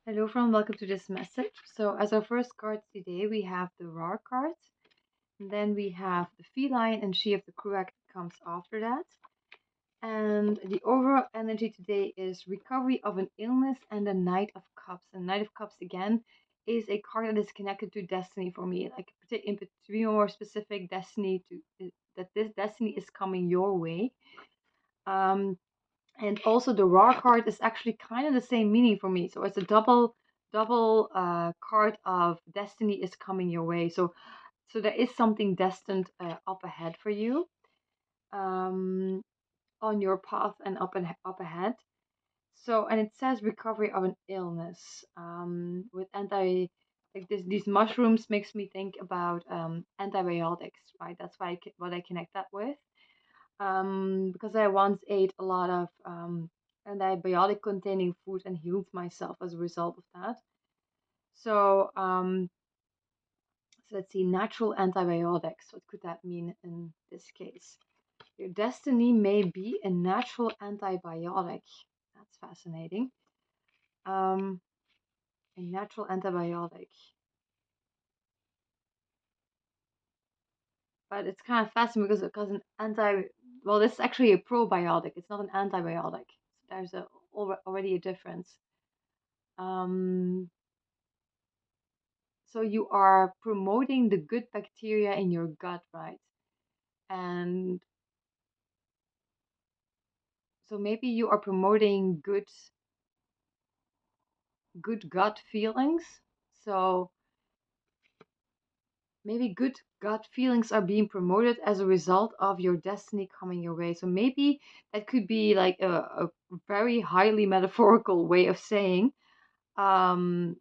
Hello everyone, welcome to this message. So as our first cards today, we have the Raw card, and then we have the Feline and She of the Correct comes after that. And the overall energy today is Recovery of an Illness and the Knight of Cups. And Knight of Cups again is a card that is connected to destiny for me. Like to be more specific, destiny that this destiny is coming your way. Um, and also the raw card is actually kind of the same meaning for me, so it's a double card of destiny is coming your way. So there is something destined up ahead for you, um, on your path and up ahead. So, and it says recovery of an illness, with anti like these mushrooms makes me think about antibiotics, right? That's why what I connect that with, because I once ate a lot of antibiotic containing food and healed myself as a result of that. So, so let's see, natural antibiotics. What could that mean in this case? Your destiny may be a natural antibiotic. That's fascinating. Um, a natural antibiotic. But it's kind of fascinating because an well, this is actually a probiotic. It's not an antibiotic. So there's already a difference. Um, So you are promoting the good bacteria in your gut, right? And so maybe you are promoting good gut feelings. So maybe good gut feelings are being promoted as a result of your destiny coming your way. So maybe that could be like a very highly metaphorical way of saying, um,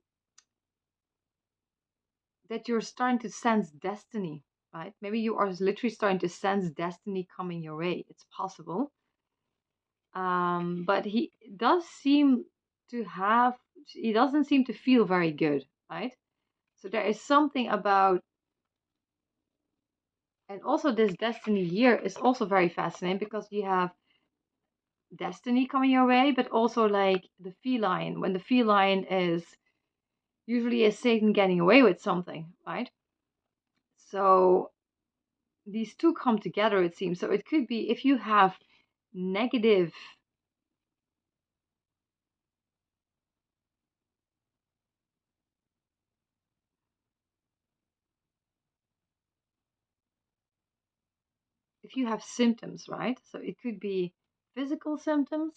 that you're starting to sense destiny, right? Maybe you are literally starting to sense destiny coming your way. It's possible. But does seem to have, he doesn't seem to feel very good, right? So there is something about, and also this destiny here is also very fascinating because you have destiny coming your way, but also like the feline, when the feline is usually a Satan getting away with something, right? So these two come together, it seems. So it could be if you have negative, if you have symptoms, right? So it could be physical symptoms,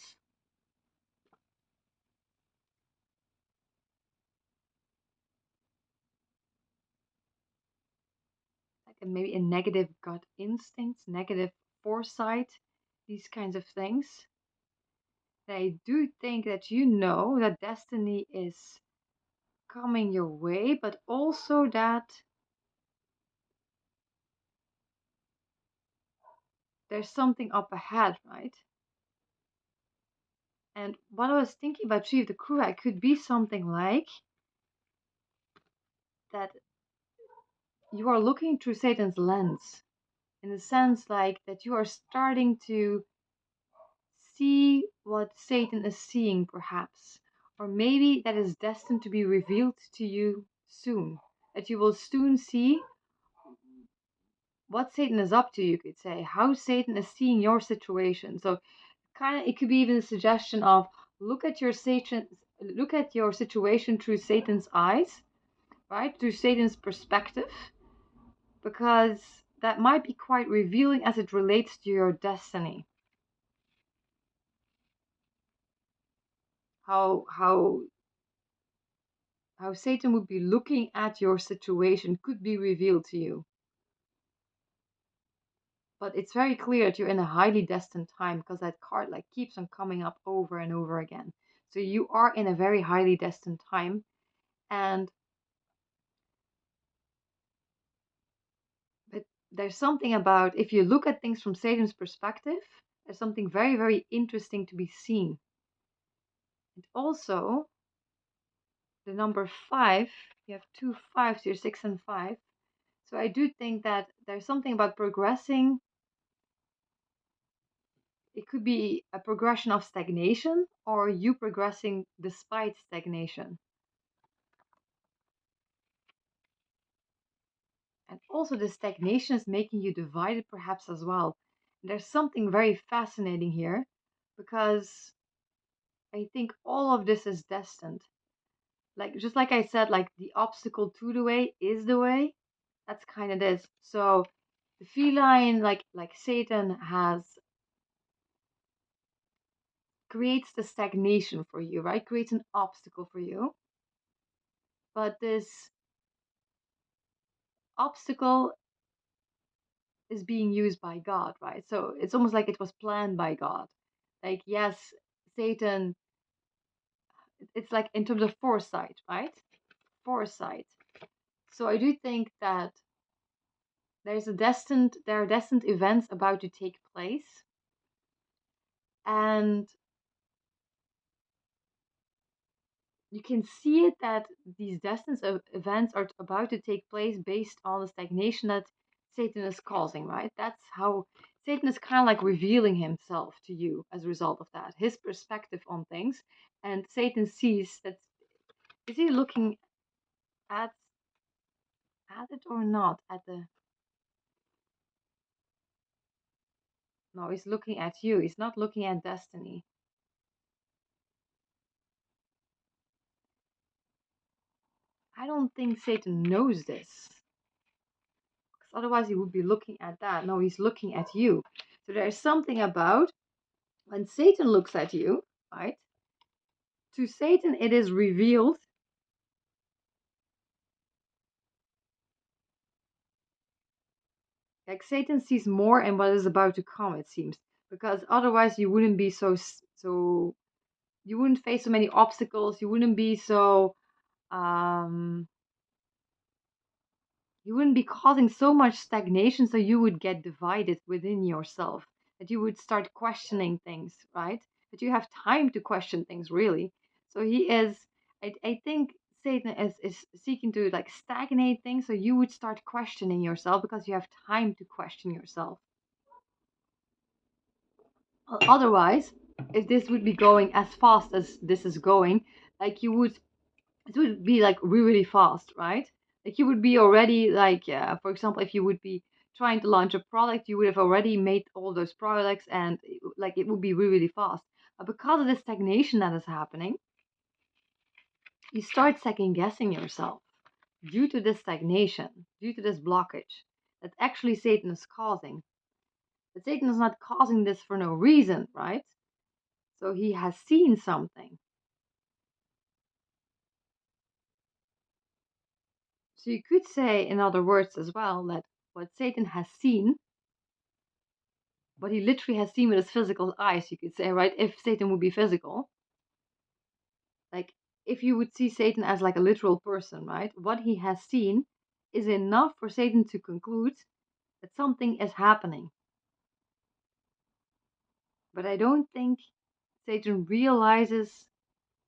like maybe a negative gut instinct, negative foresight, these kinds of things. I do think that you know that destiny is coming your way, but also that there's something up ahead, right? And what I was thinking about Chief the Kura could be something like that you are looking through Satan's lens, in the sense like that you are starting to see what Satan is seeing, perhaps, or maybe that is destined to be revealed to you soon. That you will soon see what Satan is up to, you could say, how Satan is seeing your situation. So, kind of, it could be even a suggestion of look at your situation through Satan's eyes, right? Through Satan's perspective, because that might be quite revealing as it relates to your destiny. How Satan would be looking at your situation could be revealed to you. But it's very clear that you're in a highly destined time because that card like keeps on coming up over and over again. So you are in a very highly destined time, and but there's something about if you look at things from Satan's perspective, there's something very, very interesting to be seen. And also the number five, you have two fives here, 6 and 5. So I do think that there's something about progressing. It could be a progression of stagnation or you progressing despite stagnation. And also, the stagnation is making you divided, perhaps as well. And there's something very fascinating here because I think all of this is destined. Like, just like I said, like the obstacle to the way is the way. That's kind of this. So, the feline, like Satan, has creates the stagnation for you, right? Creates an obstacle for you. But this obstacle is being used by God, right? So it's almost like it was planned by God. Like, yes, Satan, it's like in terms of foresight, right? Foresight. So I do think that there are destined events about to take place, and you can see it that these destined events are about to take place based on the stagnation that Satan is causing, right? That's how Satan is kind of like revealing himself to you as a result of that, his perspective on things. And Satan sees that, is he looking at it or not? At the No, he's looking at you. He's not looking at destiny. I don't think Satan knows this. Because otherwise he would be looking at that. No, he's looking at you. So there's something about when Satan looks at you, right? To Satan, it is revealed. Like Satan sees more in what is about to come, it seems, because otherwise you wouldn't be so you wouldn't face so many obstacles. You wouldn't be so um you wouldn't be causing so much stagnation, so you would get divided within yourself, that you would start questioning things, right? That you have time to question things, really. So he is, I think Satan is seeking to like stagnate things, so you would start questioning yourself because you have time to question yourself. Otherwise, if this would be going as fast as this is going, like you would it would be like really fast, right? Like you would be already like, for example, if you would be trying to launch a product, you would have already made all those products, and like it would be really fast. But because of the stagnation that is happening, you start second guessing yourself due to this stagnation, due to this blockage that actually Satan is causing. But Satan is not causing this for no reason, right? So he has seen something. So you could say, in other words, as well, that what Satan has seen, what he literally has seen with his physical eyes, you could say, right? If Satan would be physical, like if you would see Satan as like a literal person, right? What he has seen is enough for Satan to conclude that something is happening. But I don't think Satan realizes,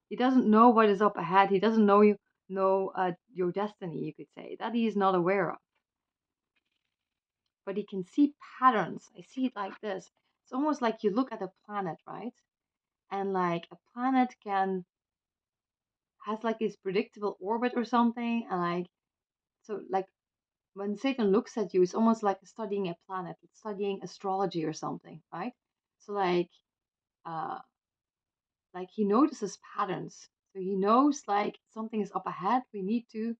he doesn't know what is up ahead. He doesn't know your destiny, you could say. That he is not aware of. But he can see patterns. I see it like this. It's almost like you look at a planet, right? And like a planet can has like this predictable orbit or something, and like so like when Satan looks at you, it's almost like studying a planet, it's studying astrology or something, right? So uh like he notices patterns. So he knows like something is up ahead. We need to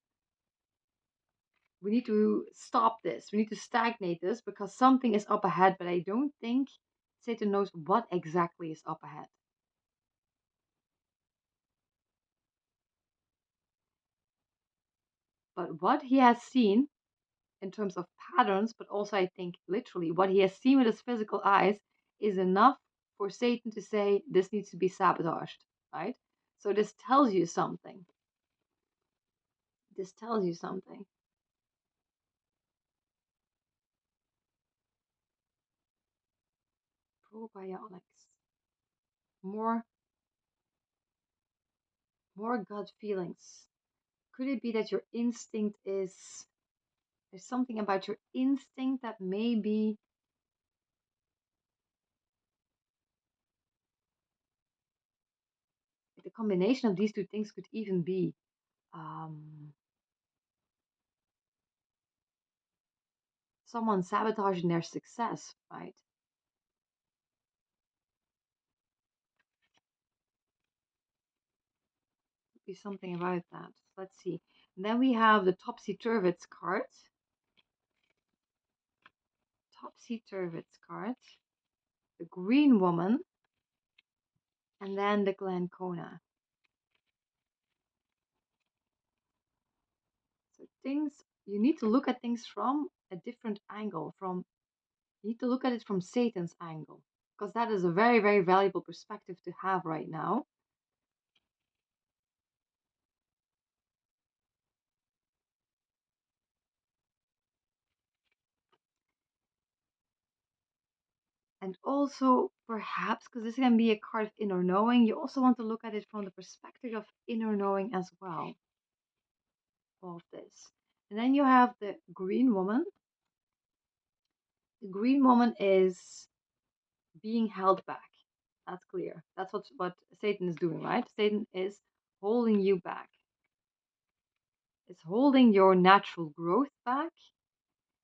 stop this. We need to stagnate this because something is up ahead, but I don't think Satan knows what exactly is up ahead. But what he has seen in terms of patterns, but also I think literally what he has seen with his physical eyes is enough for Satan to say this needs to be sabotaged, right? So this tells you something. This tells you something. Probiotics. More more gut feelings. Could it be that your instinct is there's something about your instinct that maybe the combination of these two things could even be um someone sabotaging their success, right? Be something about that. Let's see. And then we have the topsy-turvy card. Topsy-turvy card. The green woman. And then the Glencona. So things, you need to look at things from a different angle. You need to look at it from Satan's angle. Because that is a very, very valuable perspective to have right now. And also, perhaps, because this can be a card of inner knowing, you also want to look at it from the perspective of inner knowing as well. All of this. And then you have the green woman. The green woman is being held back. That's clear. That's what Satan is doing, right? Satan is holding you back. It's holding your natural growth back.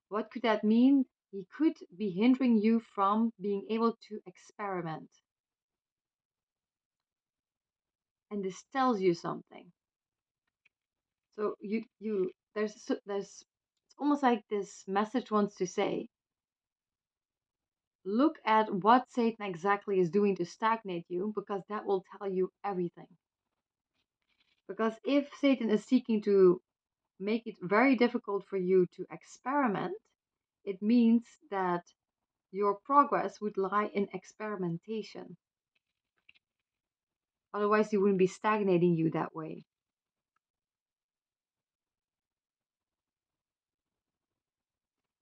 What could that mean? He could be hindering you from being able to experiment. And this tells you something. So there's it's almost like this message wants to say, look at what Satan exactly is doing to stagnate you, because that will tell you everything. Because if Satan is seeking to make it very difficult for you to experiment, it means that your progress would lie in experimentation. Otherwise, he wouldn't be stagnating you that way.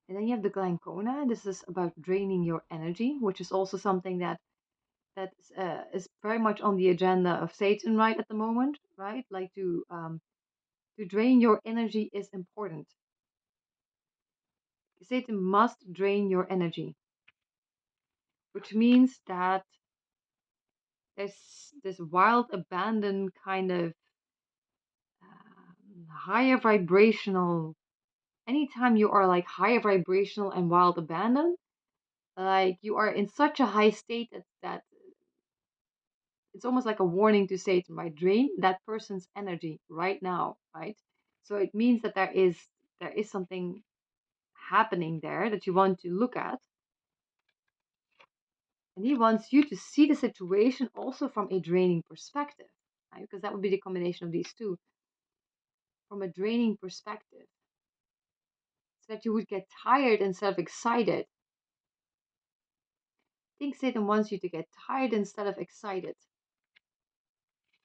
And then you have the Glencona. This is about draining your energy, which is also something that is very much on the agenda of Satan right at the moment, right? Like to drain your energy is important. Satan must drain your energy, which means that there's this wild, abandoned kind of higher vibrational. Anytime you are like higher vibrational and wild abandoned, like you are in such a high state that it's almost like a warning to Satan, right? Drain that person's energy right now, right? So it means that there is something happening there that you want to look at. And he wants you to see the situation also from a draining perspective, right? Because that would be the combination of these two. From a draining perspective. So that you would get tired instead of excited. I think Satan wants you to get tired instead of excited.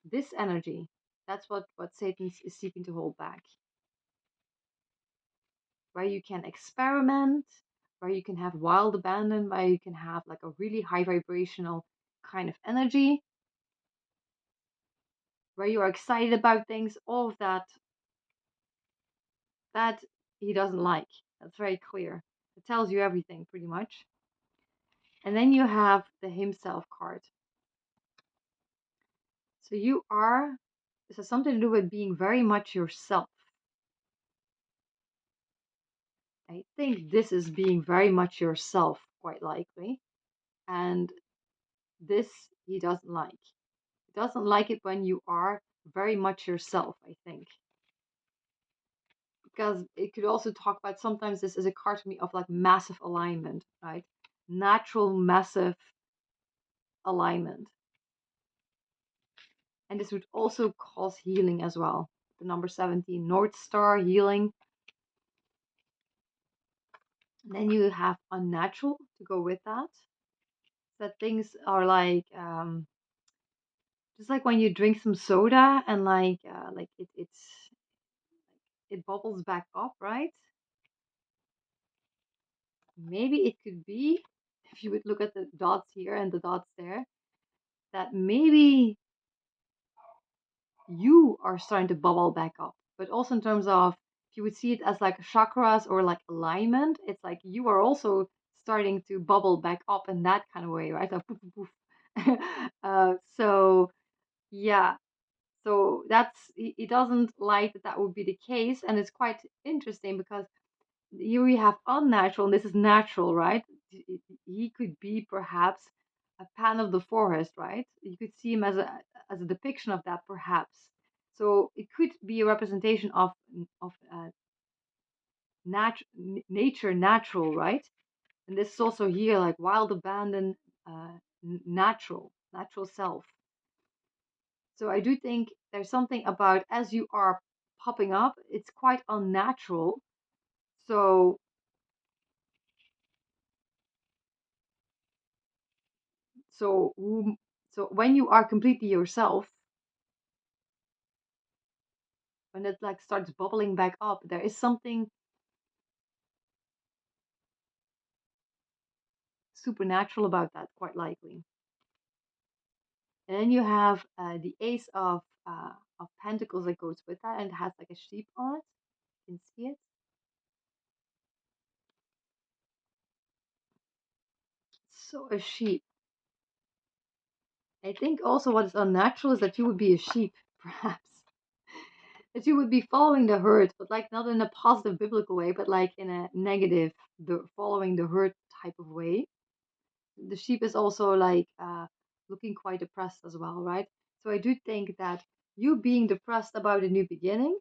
This energy, that's what Satan is seeking to hold back. Where you can experiment, where you can have wild abandon, where you can have like a really high vibrational kind of energy, where you are excited about things, all of that he doesn't like. That's very clear. It tells you everything pretty much. And then you have the himself card. So this has something to do with being very much yourself. I think this is being very much yourself, quite likely. And this he doesn't like. He doesn't like it when you are very much yourself, I think. Because it could also talk about sometimes this is a card to me of like massive alignment, right? Natural, massive alignment. And this would also cause healing as well. The number 17, North Star, healing. Then you have unnatural to go with that. That things are like just like when you drink some soda and like it bubbles back up, right? Maybe it could be, if you would look at the dots here and the dots there, that maybe you are starting to bubble back up. But also in terms of, if you would see it as like chakras or like alignment, it's like you are also starting to bubble back up in that kind of way, right? Like poof, poof, poof. So yeah, so he doesn't like that would be the case, and it's quite interesting because here we have unnatural, and this is natural, right? He could be perhaps a pan of the forest, right? You could see him as a depiction of that, perhaps. So it could be a representation of nature, natural, right? And this is also here like wild, abandoned, natural self. So I do think there's something about as you are popping up, it's quite unnatural. So so so when you are completely yourself, when it like starts bubbling back up, there is something supernatural about that, quite likely. And then you have the Ace of Pentacles that goes with that, and it has like a sheep on it. You can see it. So a sheep. I think also what is unnatural is that you would be a sheep, perhaps. That you would be following the herd, but like not in a positive biblical way, but like in a negative, the following the herd type of way. The sheep is also like looking quite depressed as well, right? So I do think that you being depressed about a new beginning,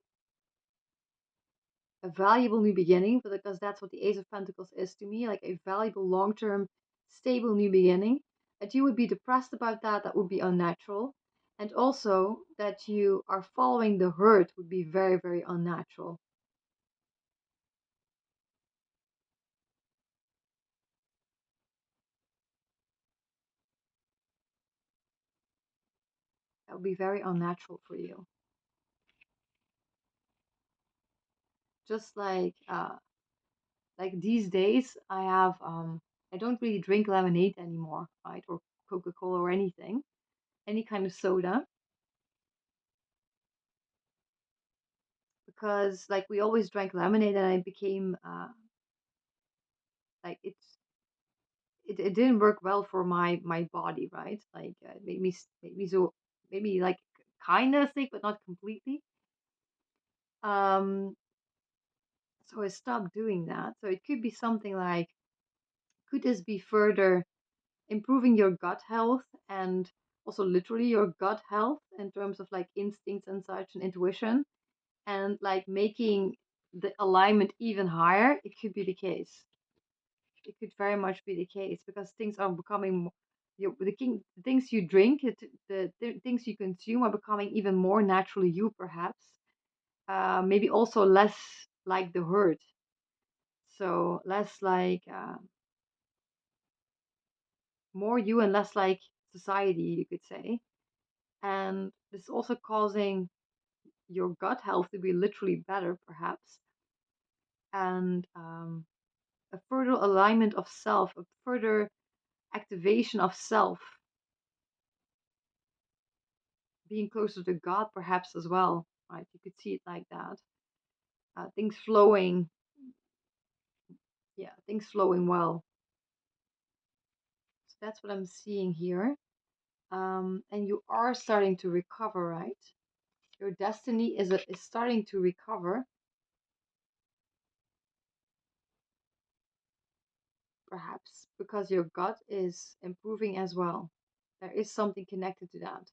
a valuable new beginning, because that's what the Ace of Pentacles is to me, like a valuable, long term, stable new beginning, that you would be depressed about that, that would be unnatural. And also that you are following the herd would be very, very unnatural. That would be very unnatural for you. Just like these days I don't really drink lemonade anymore, right? Or Coca-Cola or anything, any kind of soda, because like we always drank lemonade and I became like it didn't work well for my body, right? Like it made me so maybe like kind of sick but not completely. um so I stopped doing that. So it could be something like, could this be further improving your gut health, and also literally your gut health in terms of like instincts and such and intuition, and like making the alignment even higher? It could be the case. It could very much be the case because things are becoming the things you drink, the things you consume are becoming even more naturally you, perhaps. Maybe also less like the herd, so less like more you and less like society, you could say. And this is also causing your gut health to be literally better, perhaps, and a further alignment of self, a further activation of self, being closer to God, perhaps as well, right? You could see it like that. Things flowing, yeah, things flowing well. So that's what I'm seeing here. And you are starting to recover, right? Your destiny is starting to recover, perhaps because your gut is improving as well. There is something connected to that.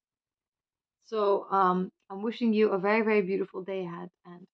So I'm wishing you a very, very beautiful day ahead, and